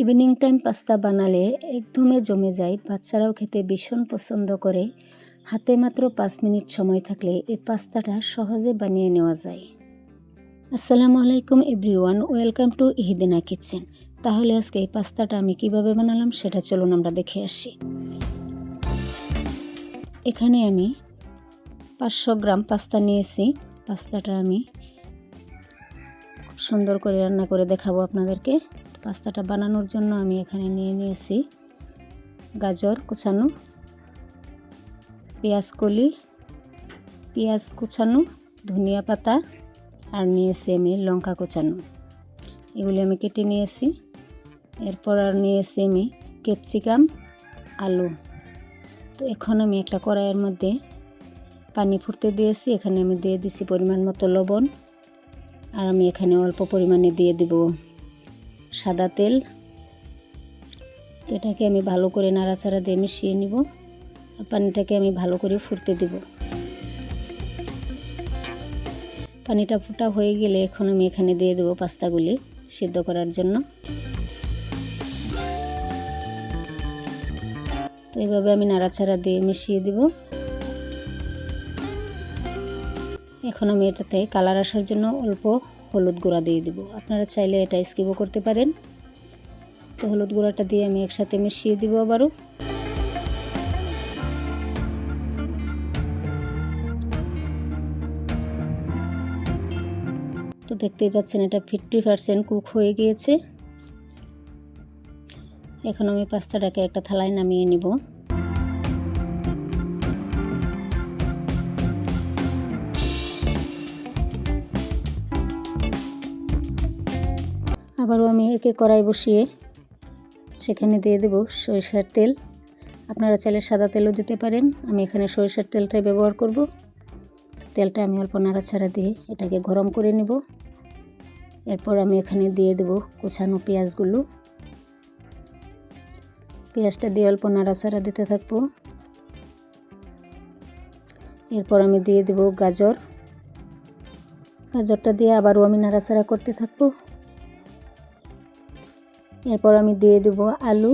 Evening time pasta বানালে একদমই জমে যায়। বাচ্চারাও খেতে ভীষণ পছন্দ করে। হাতে মাত্র 5 মিনিট সময় থাকলে এই পাস্তাটা সহজে বানিয়ে নেওয়া যায়। আসসালামু আলাইকুম এভরিওয়ান, ওয়েলকাম টু ইহিদিনা কিচেন। তাহলে আজকে এই পাস্তাটা আমি কিভাবে বানালাম সেটা চলুন আমরা দেখে আসি। এখানে আমি 500 গ্রাম পাস্তা নিয়েছি। পাস্তাটা আমি খুব সুন্দর করে রান্না করে দেখাবো আপনাদেরকে। পাস্তাটা বানানোর জন্য আমি এখানে নিয়েছি গাজর কুচানো, পেঁয়াজ কলি, পেঁয়াজ কুচানো, ধনিয়া পাতা আর নিয়েছি আমি লঙ্কা কুচানো। এগুলি আমি কেটে নিয়েছি। এরপর আর নিয়েছি আমি ক্যাপসিকাম, আলু। তো এখন আমি একটা কড়াইয়ের মধ্যে পানি ফুটতে দিয়েছি। এখানে আমি দিয়ে দিছি পরিমাণ মতো লবণ, আর আমি এখানে অল্প পরিমাণে দিয়ে দেব সাদা তেল। তো এটাকে আমি ভালো করে নাড়াচাড়া দিয়ে মিশিয়ে নিব। আর পানিটাকে আমি ভালো করে ফুটতে দেব। পানিটা ফোটা হয়ে গেলে এখন আমি এখানে দিয়ে দেব পাস্তাগুলি সিদ্ধ করার জন্য। তো এইভাবে আমি নাড়াচাড়া দিয়ে মিশিয়ে দেব। এখন আমি এটাতে কালার আসার জন্য অল্প হলুদ গুঁড়া দিয়ে দেব। আপনারা চাইলে এটা স্কিপও করতে পারেন। তো হলুদ গুঁড়াটা দিয়ে আমি একসাথে মিশিয়ে দিব আবারও। তো দেখতেই পাচ্ছেন এটা 50% কুক হয়ে গিয়েছে। এখন আমি পাস্তাটাকে একটা থালায় নামিয়ে নিব। আবারও আমি একে কড়াই বসিয়ে সেখানে দিয়ে দেব সরিষার তেল। আপনারা চাইলে সাদা তেলও দিতে পারেন। আমি এখানে সরিষার তেলটাই ব্যবহার করব। তেলটা আমি অল্প নাড়াচাড়া দিয়ে এটাকে গরম করে নেব। এরপর আমি এখানে দিয়ে দেব কুচানো পেঁয়াজগুলো। পেঁয়াজটা দিয়ে অল্প নাড়াচাড়া দিতে থাকব। এরপর আমি দিয়ে দেব গাজর। গাজরটা দিয়ে আবারও আমি নাড়াচাড়া করতে থাকব। এরপর আমি দিয়ে দেব আলু।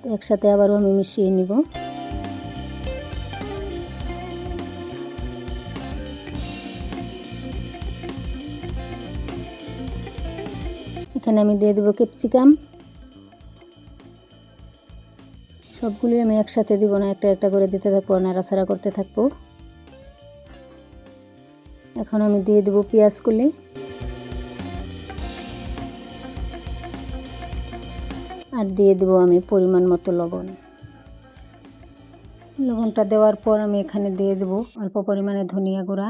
তো একসাথে আবারও আমি মিশিয়ে নিব। এখানে আমি দিয়ে দেব ক্যাপসিকাম। সবগুলি আমি একসাথে দিব না, একটা একটা করে দিতে থাকবো, নাড়াচাড়া করতে থাকবো। এখন আমি দিয়ে দেব পেঁয়াজ কলি। আর দিয়ে দেব আমি পরিমাণ মতো লবণ। লবণটা দেওয়ার পর আমি এখানে দিয়ে দেব অল্প পরিমাণে ধনিয়া গুঁড়া,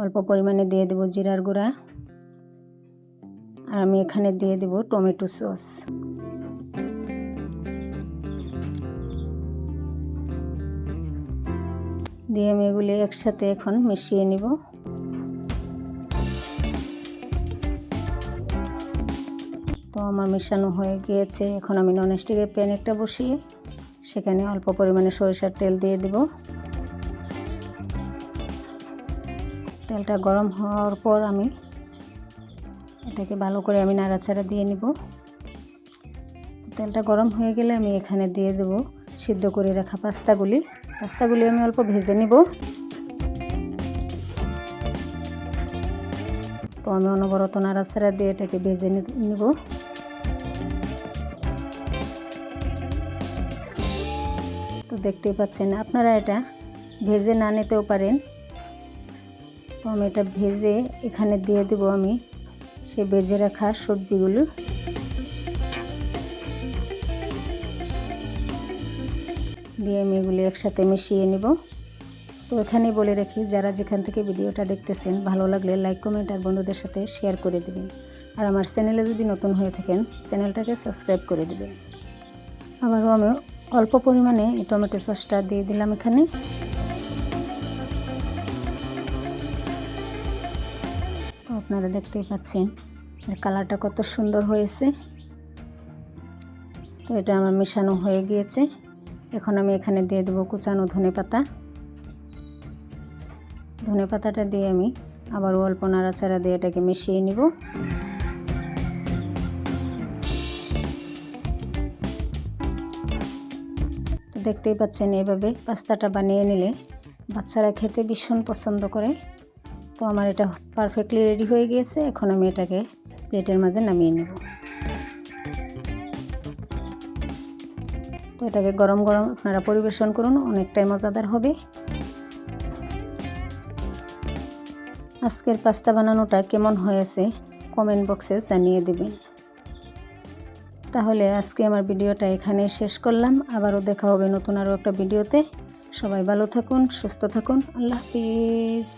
অল্প পরিমাণে দিয়ে দেব জিরার গুঁড়া, আর আমি এখানে দিয়ে দেব টমেটো সস। দিয়ে আমি এগুলি একসাথে এখন মিশিয়ে নিব। তো আমার মেশানো হয়ে গিয়েছে। এখন আমি ননস্টিকের প্যান একটা বসিয়ে সেখানে অল্প পরিমাণে সরিষার তেল দিয়ে দেব। তেলটা গরম হওয়ার পর আমি এটাকে ভালো করে আমি নাড়াচাড়া দিয়ে নিব। তেলটা গরম হয়ে গেলে আমি এখানে দিয়ে দেব সিদ্ধ করে রাখা পাস্তাগুলি আমি অল্প ভেজে নিব। তো আমি অনবরত নাড়াচাড়া দিয়ে এটাকে ভেজে নিব। তো দেখতেই পাচ্ছেন, আপনারা এটা ভেজে না নিতেও পারেন। তো আমি এটা ভেজে এখানে দিয়ে দেব আমি সে ভেজে রাখা সবজিগুলো। দিয়ে আমি এগুলি একসাথে মিশিয়ে নিব। তো এখানে বলে রাখি, যারা যেখান থেকে ভিডিওটা দেখতেছেন ভালো লাগলে লাইক, কমেন্ট আর বন্ধুদের সাথে শেয়ার করে দেবেন। আর আমার চ্যানেলে যদি নতুন হয়ে থাকেন চ্যানেলটাকে সাবস্ক্রাইব করে দেবেন। আবারও আমি অল্প পরিমাণে টমেটো সসটা দিয়ে দিলাম এখানে। তো আপনারা দেখতেই পাচ্ছেন এর কালারটা কত সুন্দর হয়েছে। তো এটা আমার মেশানো হয়ে গিয়েছে। এখন আমি এখানে দিয়ে দেবো কুচানো ধনেপাতা। ধনেপাতাটা দিয়ে আমি আবার অল্প নাড়াচাড়া দিয়ে এটাকে মিশিয়ে নিব। দেখতেই পাচ্ছেন এভাবে পাস্তাটা বানিয়ে নিলে বাচ্চারা খেতে ভীষণ পছন্দ করে। তো আমার এটা পারফেক্টলি রেডি হয়ে গিয়েছে। এখন আমি এটাকে প্লেটের মাঝে নামিয়ে নেব। তো এটাকে গরম গরম আপনারা পরিবেশন করুন, অনেকটাই মজাদার হবে। আজকের পাস্তা বানানোটা কেমন হয়েছে কমেন্ট বক্সে জানিয়ে দেবেন। তাহলে আজকে আমার ভিডিওটা এখানে শেষ করলাম। আবারও দেখা হবে নতুন আরও একটা ভিডিওতে। সবাই ভালো থাকুন, সুস্থ থাকুন। আল্লাহ হাফিজ।